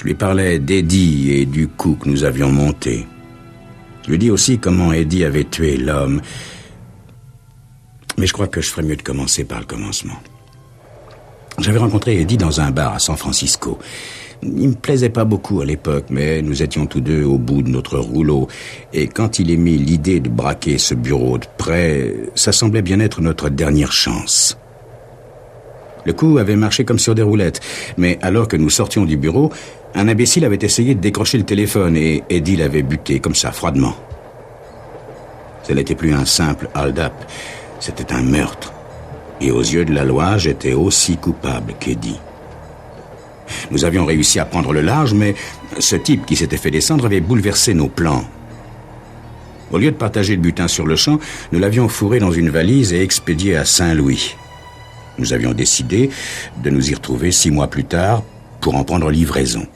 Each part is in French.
lui parlais d'Eddie et du coup que nous avions monté. Je lui dis aussi comment Eddie avait tué l'homme. Mais je crois que je ferais mieux de commencer par le commencement. J'avais rencontré Eddie dans un bar à San Francisco. Il me plaisait pas beaucoup à l'époque, mais nous étions tous deux au bout de notre rouleau. Et quand il émit l'idée de braquer ce bureau de près, ça semblait bien être notre dernière chance. Le coup avait marché comme sur des roulettes, mais alors que nous sortions du bureau, un imbécile avait essayé de décrocher le téléphone et Eddie l'avait buté comme ça, froidement. Ce n'était plus un simple hold-up, c'était un meurtre. Et aux yeux de la loi, j'étais aussi coupable qu'Eddie. Nous avions réussi à prendre le large, mais ce type qui s'était fait descendre avait bouleversé nos plans. Au lieu de partager le butin sur le champ, nous l'avions fourré dans une valise et expédié à Saint-Louis. Nous avions décidé de nous y retrouver 6 mois plus tard pour en prendre livraison.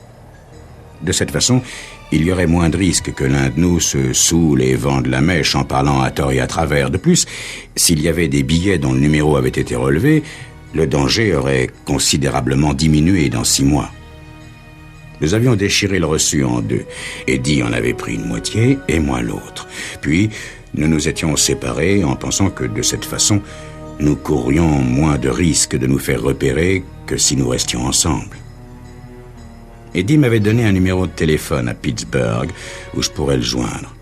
De cette façon, il y aurait moins de risques que l'un de nous se saoule et vende la mèche en parlant à tort et à travers. De plus, s'il y avait des billets dont le numéro avait été relevé, le danger aurait considérablement diminué dans 6 mois. Nous avions déchiré le reçu en 2. Eddie en avait pris une moitié et moi l'autre. Puis, nous nous étions séparés en pensant que de cette façon, nous courrions moins de risques de nous faire repérer que si nous restions ensemble. Eddie m'avait donné un numéro de téléphone à Pittsburgh où je pourrais le joindre.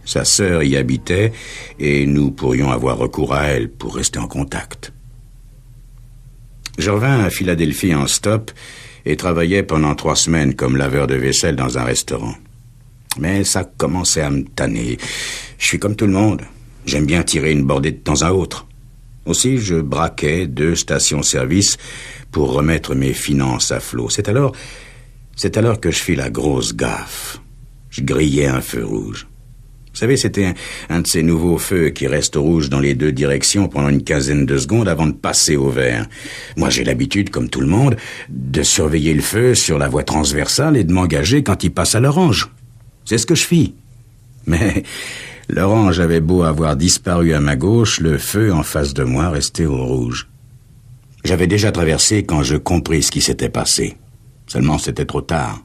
Sa sœur y habitait et nous pourrions avoir recours à elle pour rester en contact. Je revins à Philadelphie en stop et travaillais pendant 3 semaines comme laveur de vaisselle dans un restaurant. Mais ça commençait à me tanner. Je suis comme tout le monde. J'aime bien tirer une bordée de temps à autre. Aussi, je braquais 2 stations-service pour remettre mes finances à flot. C'est alors que je fis la grosse gaffe. Je grillais un feu rouge. Vous savez, c'était un de ces nouveaux feux qui restent rouges dans les 2 directions pendant une quinzaine de secondes avant de passer au vert. Moi, j'ai l'habitude, comme tout le monde, de surveiller le feu sur la voie transversale et de m'engager quand il passe à l'orange. C'est ce que je fis. Mais l'orange avait beau avoir disparu à ma gauche, le feu en face de moi restait au rouge. J'avais déjà traversé quand je compris ce qui s'était passé. Seulement, c'était trop tard.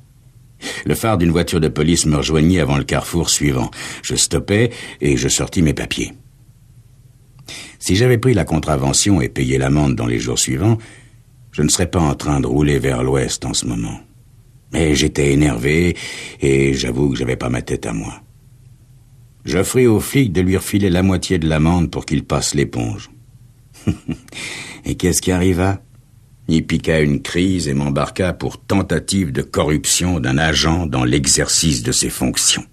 Le phare d'une voiture de police me rejoignit avant le carrefour suivant. Je stoppais et je sortis mes papiers. Si j'avais pris la contravention et payé l'amende dans les jours suivants, je ne serais pas en train de rouler vers l'ouest en ce moment. Mais j'étais énervé et j'avoue que j'avais pas ma tête à moi. J'offris au flic de lui refiler la moitié de l'amende pour qu'il passe l'éponge. Et qu'est-ce qui arriva? Il piqua une crise et m'embarqua pour tentative de corruption d'un agent dans l'exercice de ses fonctions.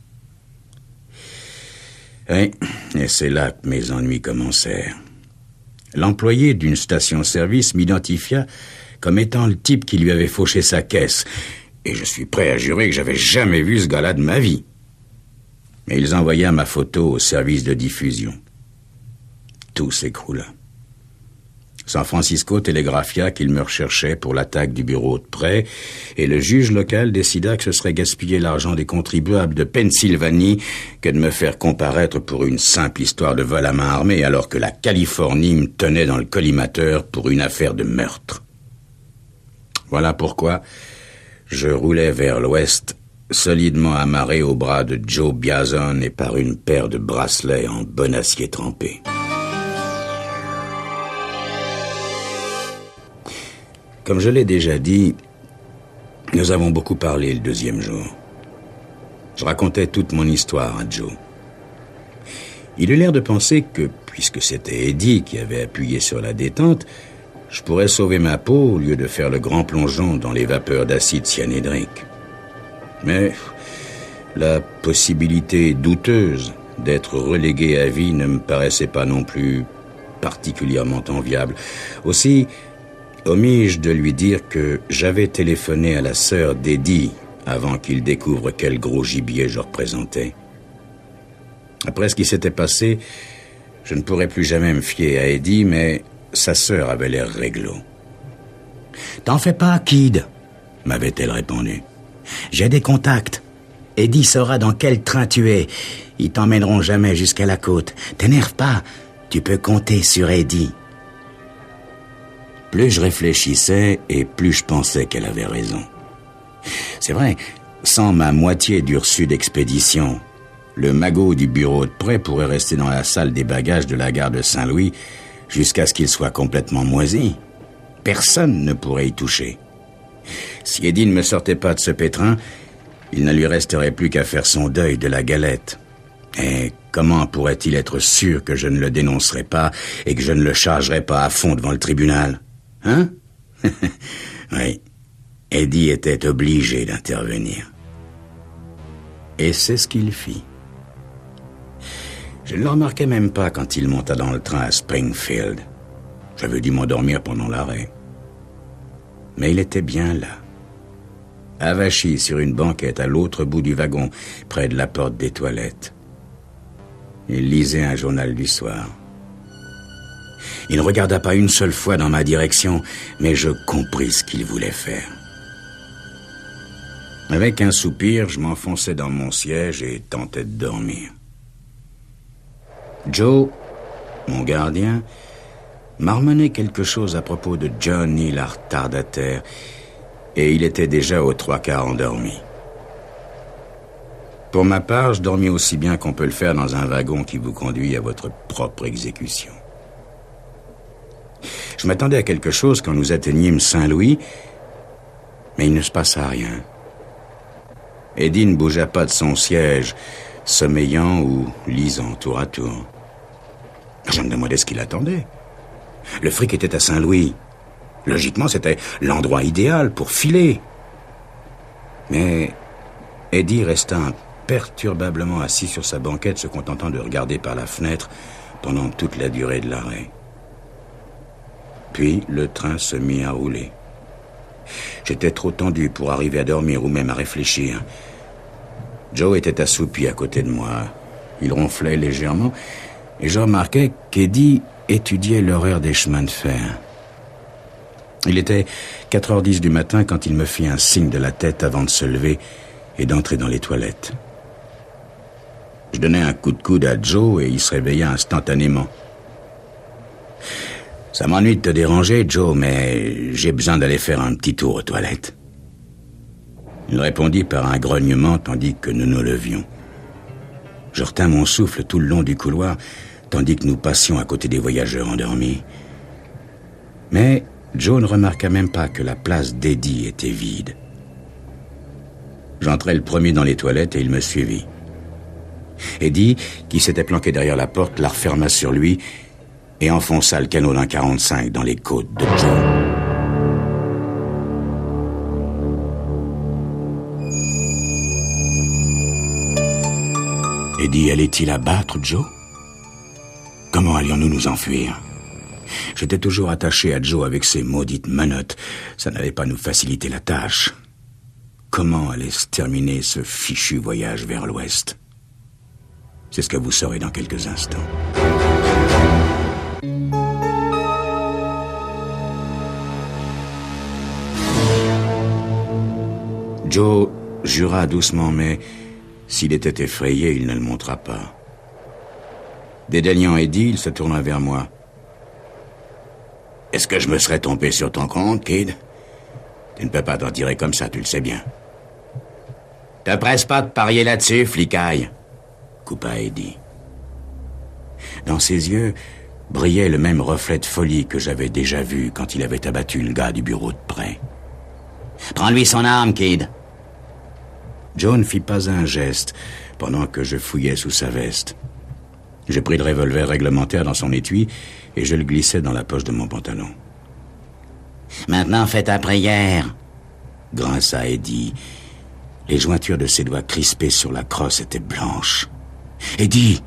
Oui, et c'est là que mes ennuis commencèrent. L'employé d'une station-service m'identifia comme étant le type qui lui avait fauché sa caisse, et je suis prêt à jurer que j'avais jamais vu ce gars-là de ma vie. Mais ils envoyèrent ma photo au service de diffusion. Tout s'écroula. San Francisco télégraphia qu'il me recherchait pour l'attaque du bureau de prêt et le juge local décida que ce serait gaspiller l'argent des contribuables de Pennsylvanie que de me faire comparaître pour une simple histoire de vol à main armée alors que la Californie me tenait dans le collimateur pour une affaire de meurtre. Voilà pourquoi je roulais vers l'ouest, solidement amarré au bras de Joe Biazon et par une paire de bracelets en bon acier trempé. Comme je l'ai déjà dit, nous avons beaucoup parlé le 2e jour. Je racontais toute mon histoire à Joe. Il eut l'air de penser que, puisque c'était Eddie qui avait appuyé sur la détente, je pourrais sauver ma peau au lieu de faire le grand plongeon dans les vapeurs d'acide cyanhydrique. Mais la possibilité douteuse d'être relégué à vie ne me paraissait pas non plus particulièrement enviable. Aussi, omis-je de lui dire que j'avais téléphoné à la sœur d'Eddie avant qu'il découvre quel gros gibier je représentais. Après ce qui s'était passé, je ne pourrais plus jamais me fier à Eddie, mais sa sœur avait l'air réglo. « T'en fais pas, Kid », m'avait-elle répondu. « J'ai des contacts. Eddie saura dans quel train tu es. Ils t'emmèneront jamais jusqu'à la côte. T'énerve pas, tu peux compter sur Eddie. » Plus je réfléchissais et plus je pensais qu'elle avait raison. C'est vrai, sans ma moitié du reçu d'expédition, le magot du bureau de prêt pourrait rester dans la salle des bagages de la gare de Saint-Louis jusqu'à ce qu'il soit complètement moisi. Personne ne pourrait y toucher. Si Eddie ne me sortait pas de ce pétrin, il ne lui resterait plus qu'à faire son deuil de la galette. Et comment pourrait-il être sûr que je ne le dénoncerais pas et que je ne le chargerais pas à fond devant le tribunal? Hein? Oui, Eddie était obligé d'intervenir. Et c'est ce qu'il fit. Je ne le remarquai même pas quand il monta dans le train à Springfield. J'avais dû m'endormir pendant l'arrêt. Mais il était bien là, avachi sur une banquette à l'autre bout du wagon, près de la porte des toilettes. Il lisait un journal du soir. Il ne regarda pas une seule fois dans ma direction, mais je compris ce qu'il voulait faire. Avec un soupir, je m'enfonçai dans mon siège et tentai de dormir. Joe, mon gardien, marmonnait quelque chose à propos de Johnny la retardataire, et il était déjà aux 3/4 endormi. Pour ma part, je dormis aussi bien qu'on peut le faire dans un wagon qui vous conduit à votre propre exécution. Je m'attendais à quelque chose quand nous atteignîmes Saint-Louis, mais il ne se passa rien. Eddie ne bougea pas de son siège, sommeillant ou lisant tour à tour. Je me demandais ce qu'il attendait. Le fric était à Saint-Louis. Logiquement, c'était l'endroit idéal pour filer. Mais Eddie resta imperturbablement assis sur sa banquette, se contentant de regarder par la fenêtre pendant toute la durée de l'arrêt. Puis le train se mit à rouler. J'étais trop tendu pour arriver à dormir ou même à réfléchir. Joe était assoupi à côté de moi. Il ronflait légèrement et je remarquai qu'Eddie étudiait l'horaire des chemins de fer. Il était 4h10 du matin quand il me fit un signe de la tête avant de se lever et d'entrer dans les toilettes. Je donnai un coup de coude à Joe et il se réveilla instantanément. « Ça m'ennuie de te déranger, Joe, mais j'ai besoin d'aller faire un petit tour aux toilettes. » Il répondit par un grognement tandis que nous nous levions. Je retins mon souffle tout le long du couloir tandis que nous passions à côté des voyageurs endormis. Mais Joe ne remarqua même pas que la place d'Eddie était vide. J'entrai le premier dans les toilettes et il me suivit. Eddie, qui s'était planqué derrière la porte, la referma sur lui et enfonça le canot d'un 45 dans les côtes de Joe. Eddie allait-il abattre Joe? Comment allions-nous nous enfuir? J'étais toujours attaché à Joe avec ses maudites menottes. Ça n'allait pas nous faciliter la tâche. Comment allait se terminer ce fichu voyage vers l'ouest? C'est ce que vous saurez dans quelques instants. Joe jura doucement, mais s'il était effrayé, il ne le montra pas. Dédaignant Eddie, il se tourna vers moi. « Est-ce que je me serais tombé sur ton compte, kid? Tu ne peux pas t'en tirer comme ça, tu le sais bien. »« Te presse pas de parier là-dessus, flicaille !» coupa Eddie. Dans ses yeux brillait le même reflet de folie que j'avais déjà vu quand il avait abattu le gars du bureau de prêt. « Prends-lui son arme, kid !» Joe ne fit pas un geste pendant que je fouillais sous sa veste. Je pris le revolver réglementaire dans son étui et je le glissai dans la poche de mon pantalon. « Maintenant, fais ta prière !» grinça Eddie. Les jointures de ses doigts crispés sur la crosse étaient blanches. « Eddie !»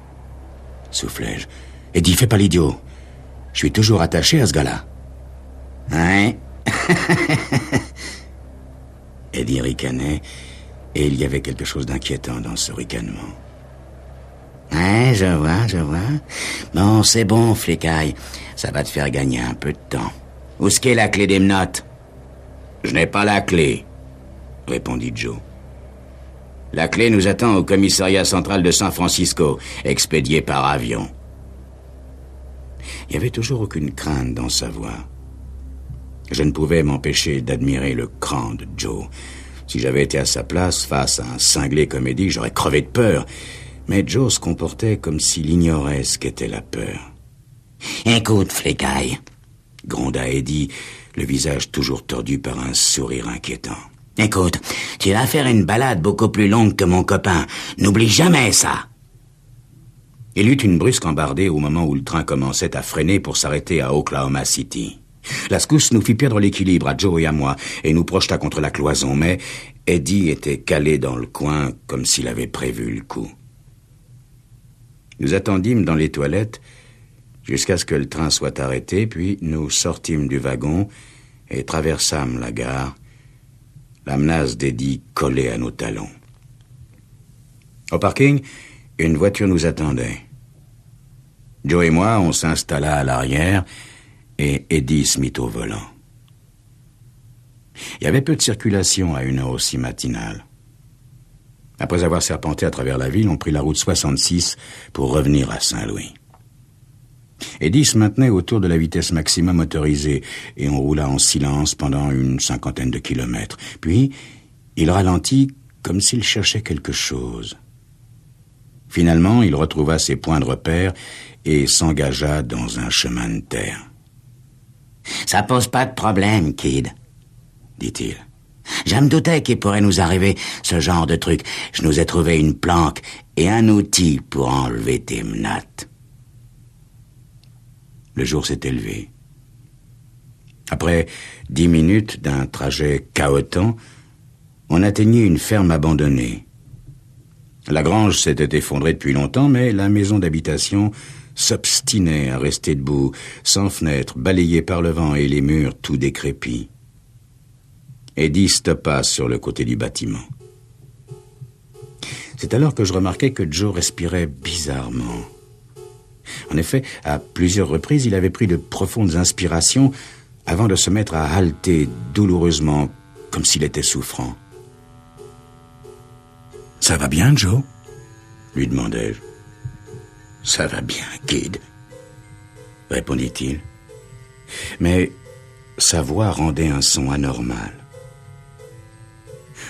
soufflai-je. « Eddie, fais pas l'idiot. Je suis toujours attaché à ce gars-là. »« Hein ?» Eddie ricanait, et il y avait quelque chose d'inquiétant dans ce ricanement. « Ouais, je vois. Bon, c'est bon, flicaille. Ça va te faire gagner un peu de temps. Où est-ce qu'est la clé des menottes? »« Je n'ai pas la clé, » répondit Joe. « La clé nous attend au commissariat central de San Francisco, expédiée par avion. » Il n'y avait toujours aucune crainte dans sa voix. Je ne pouvais m'empêcher d'admirer le cran de Joe. Si j'avais été à sa place, face à un cinglé comme Eddie, j'aurais crevé de peur. Mais Joe se comportait comme s'il ignorait ce qu'était la peur. « Écoute, flicaille !» gronda Eddie, le visage toujours tordu par un sourire inquiétant. « Écoute, tu vas faire une balade beaucoup plus longue que mon copain. N'oublie jamais ça !» Il eut une brusque embardée au moment où le train commençait à freiner pour s'arrêter à Oklahoma City. La secousse nous fit perdre l'équilibre à Joe et à moi et nous projeta contre la cloison, mais Eddie était calé dans le coin comme s'il avait prévu le coup. Nous attendîmes dans les toilettes jusqu'à ce que le train soit arrêté, puis nous sortîmes du wagon et traversâmes la gare, la menace d'Eddie collée à nos talons. Au parking, une voiture nous attendait. Joe et moi, on s'installa à l'arrière et Eddie se mit au volant. Il y avait peu de circulation à une heure aussi matinale. Après avoir serpenté à travers la ville, on prit la route 66 pour revenir à Saint-Louis. Eddie se maintenait autour de la vitesse maximum autorisée et on roula en silence pendant une 50aine de kilomètres. Puis, il ralentit comme s'il cherchait quelque chose. Finalement, il retrouva ses points de repère et s'engagea dans un chemin de terre. « Ça pose pas de problème, kid, » dit-il. « Je me doutais qu'il pourrait nous arriver ce genre de truc. Je nous ai trouvé une planque et un outil pour enlever tes menottes. » Le jour s'était levé. Après 10 minutes d'un trajet cahotant, on atteignit une ferme abandonnée. La grange s'était effondrée depuis longtemps, mais la maison d'habitation s'obstinait à rester debout, sans fenêtre, balayée par le vent et les murs tout décrépits. Eddie stoppa sur le côté du bâtiment. C'est alors que je remarquai que Joe respirait bizarrement. En effet, à plusieurs reprises, il avait pris de profondes inspirations avant de se mettre à halter douloureusement, comme s'il était souffrant. « Ça va bien, Joe ?» lui demandai-je. « Ça va bien, kid, » répondit-il. Mais sa voix rendait un son anormal.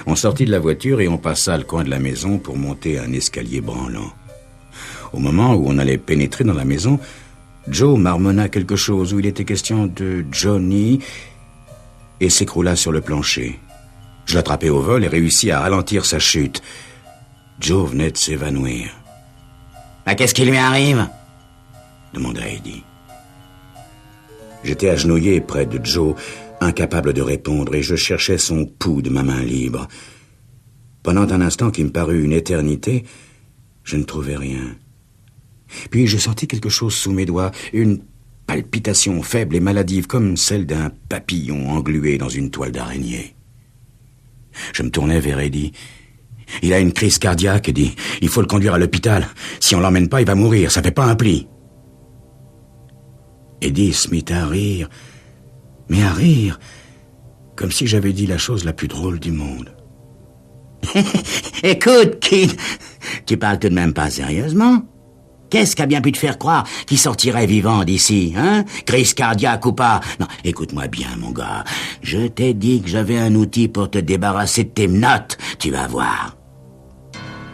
On sortit de la voiture et on passa le coin de la maison pour monter un escalier branlant. Au moment où on allait pénétrer dans la maison, Joe marmonna quelque chose où il était question de Johnny et s'écroula sur le plancher. Je l'attrapai au vol et réussis à ralentir sa chute. Joe venait de s'évanouir. « Mais qu'est-ce qui lui arrive ?» demanda Eddie. J'étais agenouillé près de Joe, incapable de répondre, et je cherchais son pouls de ma main libre. Pendant un instant qui me parut une éternité, je ne trouvais rien. Puis je sentis quelque chose sous mes doigts, une palpitation faible et maladive, comme celle d'un papillon englué dans une toile d'araignée. Je me tournai vers Eddie. « Il a une crise cardiaque, Eddie. Il faut le conduire à l'hôpital. Si on l'emmène pas, il va mourir. Ça fait pas un pli. » Eddie se mit à rire, mais à rire, comme si j'avais dit la chose la plus drôle du monde. « Écoute, kid, tu parles tout de même pas sérieusement? Qu'est-ce qui a bien pu te faire croire qu'il sortirait vivant d'ici, hein? Crise cardiaque ou pas? Non, écoute-moi bien, mon gars. Je t'ai dit que j'avais un outil pour te débarrasser de tes menottes. Tu vas voir. »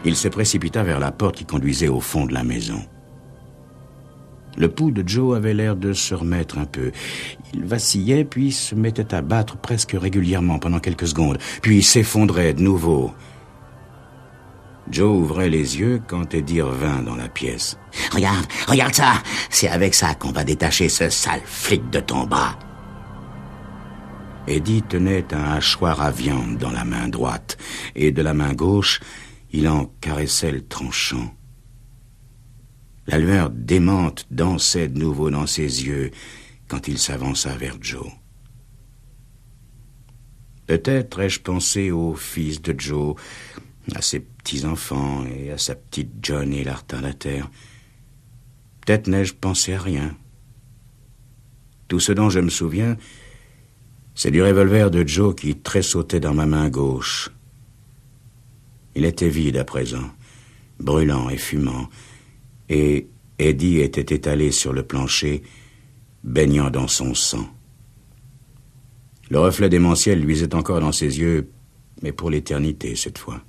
Il se précipita vers la porte qui conduisait au fond de la maison. Le pouls de Joe avait l'air de se remettre un peu. Il vacillait, puis se mettait à battre presque régulièrement pendant quelques secondes, puis s'effondrait de nouveau. Joe ouvrait les yeux quand Eddie revint dans la pièce. « Regarde ça! C'est avec ça qu'on va détacher ce sale flic de ton bras. » Eddie tenait un hachoir à viande dans la main droite, et de la main gauche, il en caressait le tranchant. La lueur démente dansait de nouveau dans ses yeux quand il s'avança vers Joe. Peut-être ai-je pensé au fils de Joe, à ses petits-enfants et à sa petite Johnny la retardataire. Peut-être n'ai-je pensé à rien. Tout ce dont je me souviens, c'est du revolver de Joe qui tressautait dans ma main gauche. Il était vide à présent, brûlant et fumant, et Eddie était étalé sur le plancher, baignant dans son sang. Le reflet démentiel luisait encore dans ses yeux, mais pour l'éternité cette fois.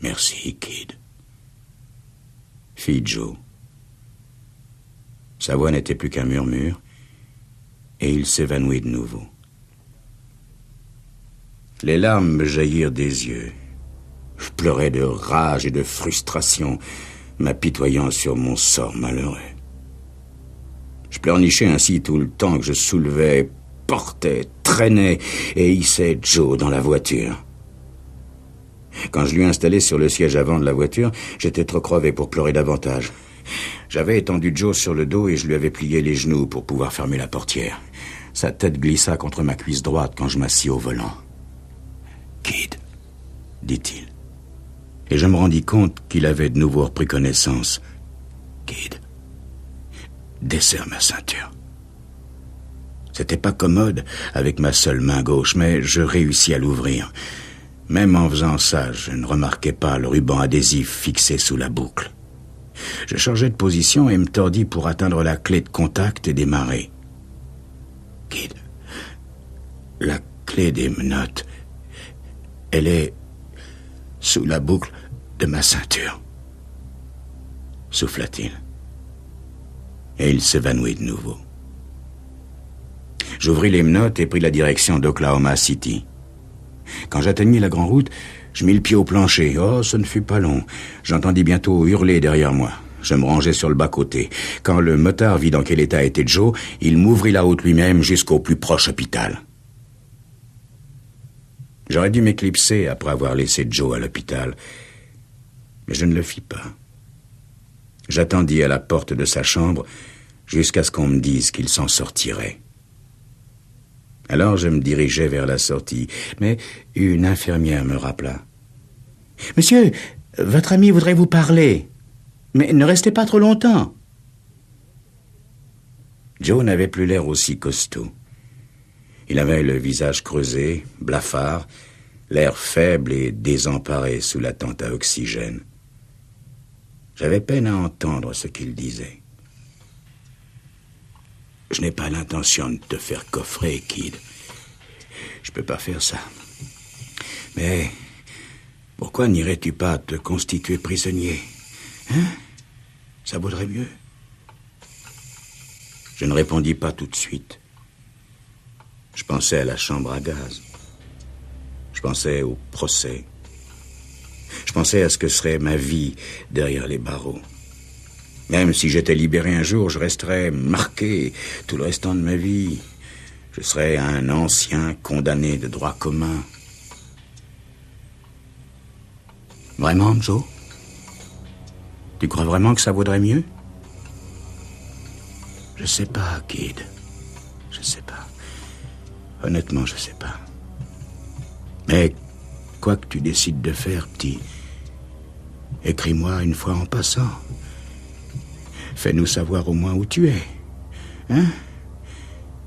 Merci, Kid. Fit Joe. Sa voix n'était plus qu'un murmure, et il s'évanouit de nouveau. Les larmes me jaillirent des yeux. Je pleurais de rage et de frustration, m'apitoyant sur mon sort malheureux. Je pleurnichais ainsi tout le temps que je soulevais, portais, traînais et hissais Joe dans la voiture. Quand je l'eus installé sur le siège avant de la voiture, j'étais trop crevé pour pleurer davantage. J'avais étendu Joe sur le dos et je lui avais plié les genoux pour pouvoir fermer la portière. Sa tête glissa contre ma cuisse droite quand je m'assis au volant. « Kid », dit-il. Et je me rendis compte qu'il avait de nouveau repris connaissance. « Kid, desserre ma ceinture. » C'était pas commode avec ma seule main gauche, mais je réussis à l'ouvrir. Même en faisant ça, je ne remarquais pas le ruban adhésif fixé sous la boucle. Je changeai de position et me tordis pour atteindre la clé de contact et démarrer. « Kid, la clé des menottes, elle est sous la boucle de ma ceinture. » souffla-t-il. Et il s'évanouit de nouveau. J'ouvris les menottes et pris la direction d'Oklahoma City. Quand j'atteignis la grande route, je mis le pied au plancher. Oh, ce ne fut pas long. J'entendis bientôt hurler derrière moi. Je me rangeai sur le bas-côté. Quand le motard vit dans quel état était Joe, il m'ouvrit la route lui-même jusqu'au plus proche hôpital. J'aurais dû m'éclipser après avoir laissé Joe à l'hôpital, mais je ne le fis pas. J'attendis à la porte de sa chambre jusqu'à ce qu'on me dise qu'il s'en sortirait. Alors je me dirigeai vers la sortie, mais une infirmière me rappela. « Monsieur, votre ami voudrait vous parler, mais ne restez pas trop longtemps. » Joe n'avait plus l'air aussi costaud. Il avait le visage creusé, blafard, l'air faible et désemparé sous la tente à oxygène. J'avais peine à entendre ce qu'il disait. « Je n'ai pas l'intention de te faire coffrer, Kid. Je peux pas faire ça. Mais pourquoi n'irais-tu pas te constituer prisonnier? Hein? Ça vaudrait mieux. » Je ne répondis pas tout de suite. Je pensais à la chambre à gaz. Je pensais au procès. Je pensais à ce que serait ma vie derrière les barreaux. Même si j'étais libéré un jour, je resterais marqué tout le restant de ma vie. Je serais un ancien condamné de droit commun. Vraiment, Joe? Tu crois vraiment que ça vaudrait mieux? Je sais pas, Kid. Je sais pas. Honnêtement, je sais pas. Mais quoi que tu décides de faire, petit, écris-moi une fois en passant. Fais-nous savoir au moins où tu es. Hein?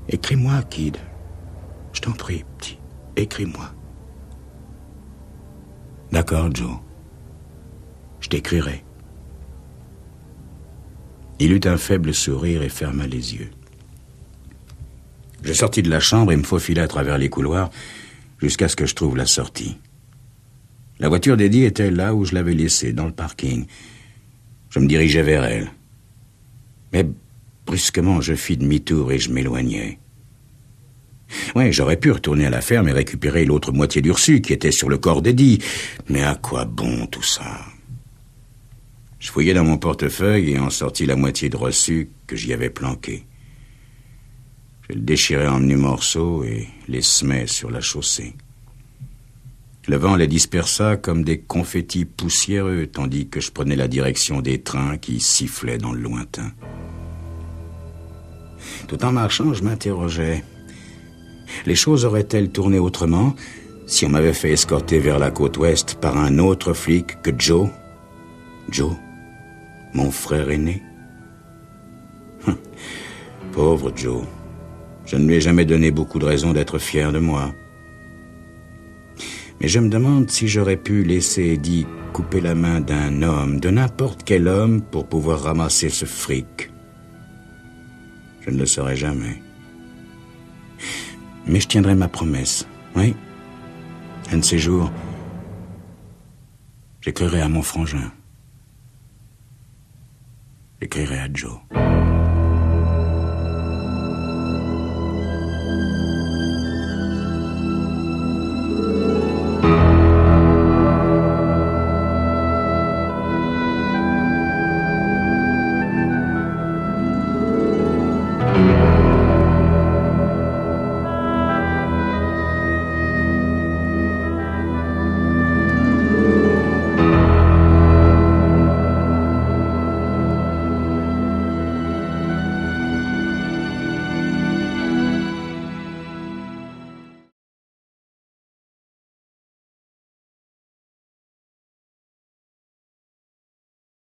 Écris-moi, Kid. Je t'en prie, petit. Écris-moi. D'accord, Joe. Je t'écrirai. Il eut un faible sourire et ferma les yeux. Je sortis de la chambre et me faufilai à travers les couloirs jusqu'à ce que je trouve la sortie. La voiture d'Eddie était là où je l'avais laissée, dans le parking. Je me dirigeais vers elle. Mais brusquement, je fis demi-tour et je m'éloignai. Oui, j'aurais pu retourner à la ferme et récupérer l'autre moitié du reçu qui était sur le corps d'Eddie. Mais à quoi bon tout ça? Je fouillai dans mon portefeuille et en sortis la moitié de reçu que j'y avais planqué. Je le déchirai en menus morceaux et les semai sur la chaussée. Le vent les dispersa comme des confettis poussiéreux, tandis que je prenais la direction des trains qui sifflaient dans le lointain. Tout en marchant, je m'interrogeais. Les choses auraient-elles tourné autrement si on m'avait fait escorter vers la côte ouest par un autre flic que Joe? Joe, mon frère aîné. Pauvre Joe. Je ne lui ai jamais donné beaucoup de raisons d'être fier de moi. Mais je me demande si j'aurais pu laisser Eddie couper la main d'un homme, de n'importe quel homme, pour pouvoir ramasser ce fric. Je ne le saurai jamais. Mais je tiendrai ma promesse, oui. Un de ces jours, j'écrirai à mon frangin. J'écrirai à Joe.